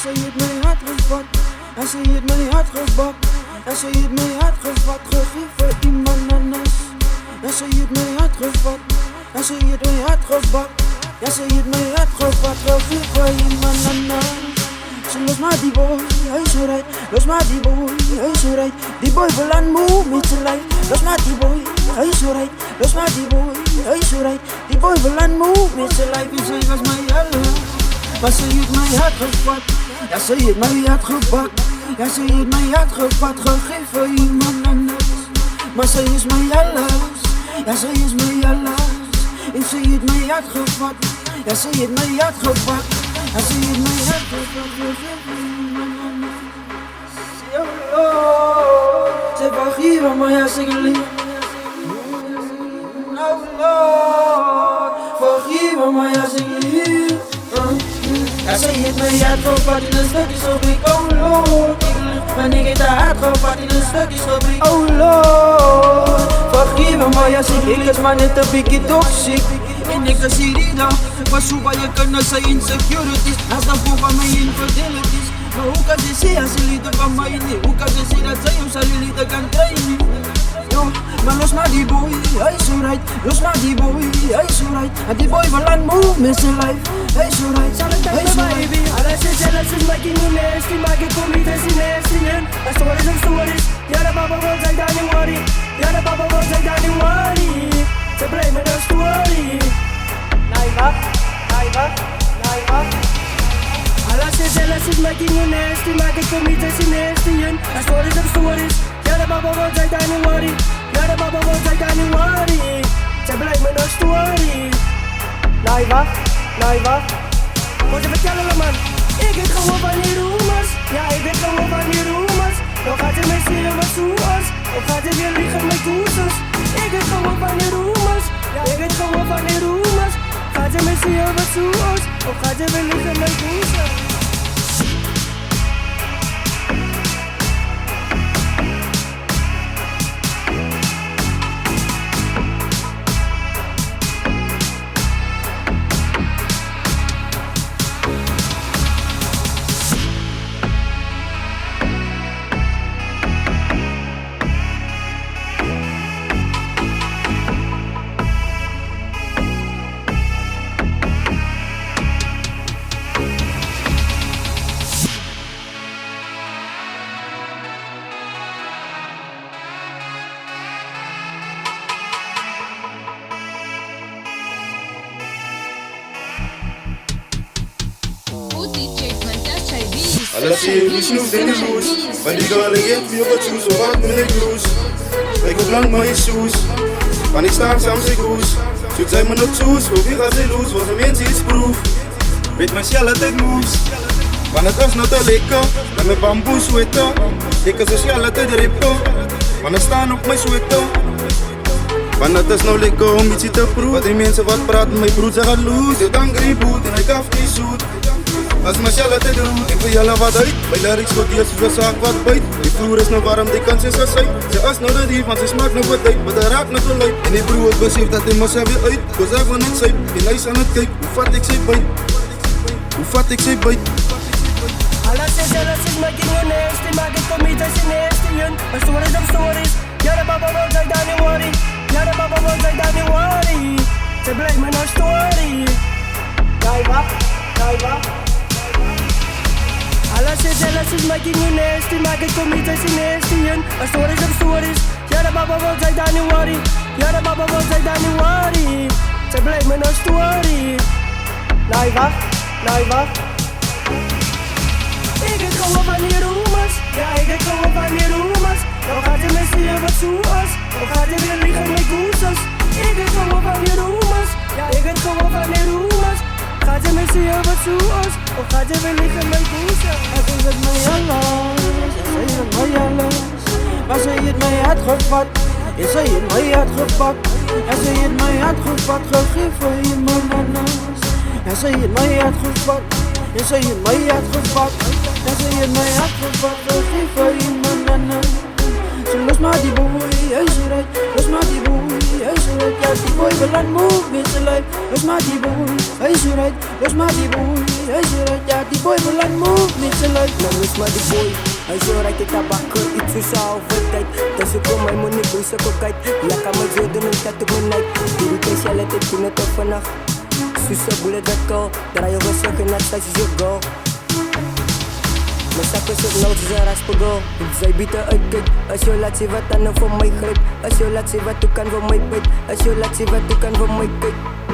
ze heeft mijn hart gevat. En ze heeft mijn hart gebakt. En ze heeft mijn hart gevat. Gegeven iemand anders. En ze heeft mijn hart gevat. En ze heeft mijn hart gebakt. Ja, ze heeft mijn hart gevat. Gegeven iemand anders. Ze los maar die boy, hij is zo right. Los maar die boy, hij is zo right. Die boy wil aan moe met zijn lijf. Los maar die boy, hij is zo right. Los maar die boy, hij is zo right. Die boy wil aan moe met zijn lijf. En zij was mijn helle. Maar ze heeft mijn hart gevat. Ja, ze heeft mijn hart gebakt. Ja, ze heeft mijn hart gevat. Gegeven iemand anders. Maar ze is mijn alles. Ja, ze is mijn alles. En ze heeft mijn hart gevat. Ja, ze heeft mijn hart gebakt. Ja, ze heeft mijn hart gevat. Gegeven iemand anders. Ze vergeven me, ja, ze geliefd. Oh Lord, vergeven me, ja, ze geliefd. Ja, ze heeft mijn hart gevat in een stukje fabriek. Oh Lord, maar ik heb haar hart gevat in een stukje fabriek. Oh Lord, vergeef me, ja, ik is maar net een beetje toxic. En ik zie die dag, maar zo bij je kunnen zijn insecurities. Als dat voor van mijn infidelities. Maar hoe kan ze zien als ze liefde van mij niet? Hoe kan ze zien dat zij hem zijn liefde kan trainen? Maar los maar die boy, hij is zo right. Los maar die boy, hij is zo right. En die boy wil aan move met zijn life. Hij is zo right, hij is zo right. Alles is jealous, is making you nasty. Maak ik kom niet eens in nasty, man. Maar stories en stories. Ja, de papa wil zijn daar niet worry. Ja, de papa wil zijn daar niet worry. Ze blamen de story. Naiva, naiva, naiva. Alles is jealous, is making you nasty. Maak ik kom niet eens in nasty, man. Maar stories en stories. Ja, de papa wil zijn daar niet worry. Ja, de papa wil zijn daar niet worry. Ze blamen de story. Naiva, naiva. Moet je vertellen, man. Ik weet gewoon van die rumors. Ja, ik weet gewoon van die rumors. Dan gaat ze mij zien wat zoals. Of gaat ze weer liggen met koezers. Ik weet gewoon van die rumors. Ja, ik weet gewoon van die rumors. Gaat ze mij zien wat zoals. Of gaat ze weer liggen met koezers. Alles hier is snoep in de loes. Want die girl heeft me op het shoes, zo hard ben ik loes. Ik op lang mooie shoes. Van ik sta samen zijn koes. Zoet zijn me nog zoes, voor wie gaat ze loes? Want de mens is proef. Weet mijn shell dat ik moes. Want het was nog te lekker. Met mijn bamboe sweater. Ik is een shell dat ik rippen. Want het staan op mijn sweater. Want het is nou lekker om iets te proeven. Wat die mensen wat praten, mijn broer ze gaat loes. Ik dan grieboet en ik af die zoet. Als mijn shell te doen, ik wil jullie wat uit. Bij lyrics wordt die als een zaak wat bijt. Die vloer is nog warm, die kans is gezegd. Ze is nog de dief, want ze smaakt nog wat uit. Maar dat raakt nog te leuk. En die broer beseft dat hij mos weer uit. Cause ik wil niet zijn, die lijst aan het kijken. Hoe vat ik ze bijt? Hoe vat ik ze bijt? Alles is jealous, is making you nasty. Maak ik kom niet eens in nasty, man. Maar stories en stories. Ja, de papa wil zijn daar niet worry. Ja, de papa wil zijn daar niet worry. Ze blijft me naar story. Naiva, naiva. Alles is jealous, is making you nasty. Maak ik kom niet eens in nasty, man. Maar stories en stories. Ja, de papa wil zijn daar niet worry. Ja, de papa wil zijn daar niet worry. Ze blijft me naar story. Naiva, naiva. Ik weet gewoon van die rumors. Ja, ik weet gewoon van die rumors. Dan gaat ze mij zien wat zoals. Dan gaat ze weer liggen met koezers. Ik weet gewoon van die rumors. Ja, ik weet gewoon van die rumors. Gaat ze mij zien wat zoals. Of gaat ze weer liggen met koezers. Het is het mij alles. Ze is het mij alles. Maar ze heeft mij hart gevat. Ja, ze heeft mij hart gepakt. Ja, ze heeft mij hart gevat. Gegeven iemand anders. Ja, ze heeft mij hart gevat. Ja, ze heeft mij hart gevat. Ja, ze heeft mij hart gevat. Gegeven iemand anders. Ze los maar die boy, hij is right. Los maar die boy, hij is right. Ja, die boy wil aan move met zijn life. Los maar die boy, hij is right. Los maar die boy, hij is right. Ja, die boy wil aan move met uit, nou is maar die boy. Hij zo rijdt het tabakken, iets zo zou overtijd. Dus ik kom mij money, boy, zo kokait. Ja, kan me zo doen, ik dat op mijn night. Die speciale tijd, toen het op vannacht. Susa bullet dat call, draai je rustig en dat is je goal. Mijn zakken zit nou, ze zijn raspago. Zij bieden uitkijk, als je laat zien wat dan voor mij grijpt. Als je laat zien wat u kan voor mij bijt. Als je laat zien wat u kan voor mij kijkt.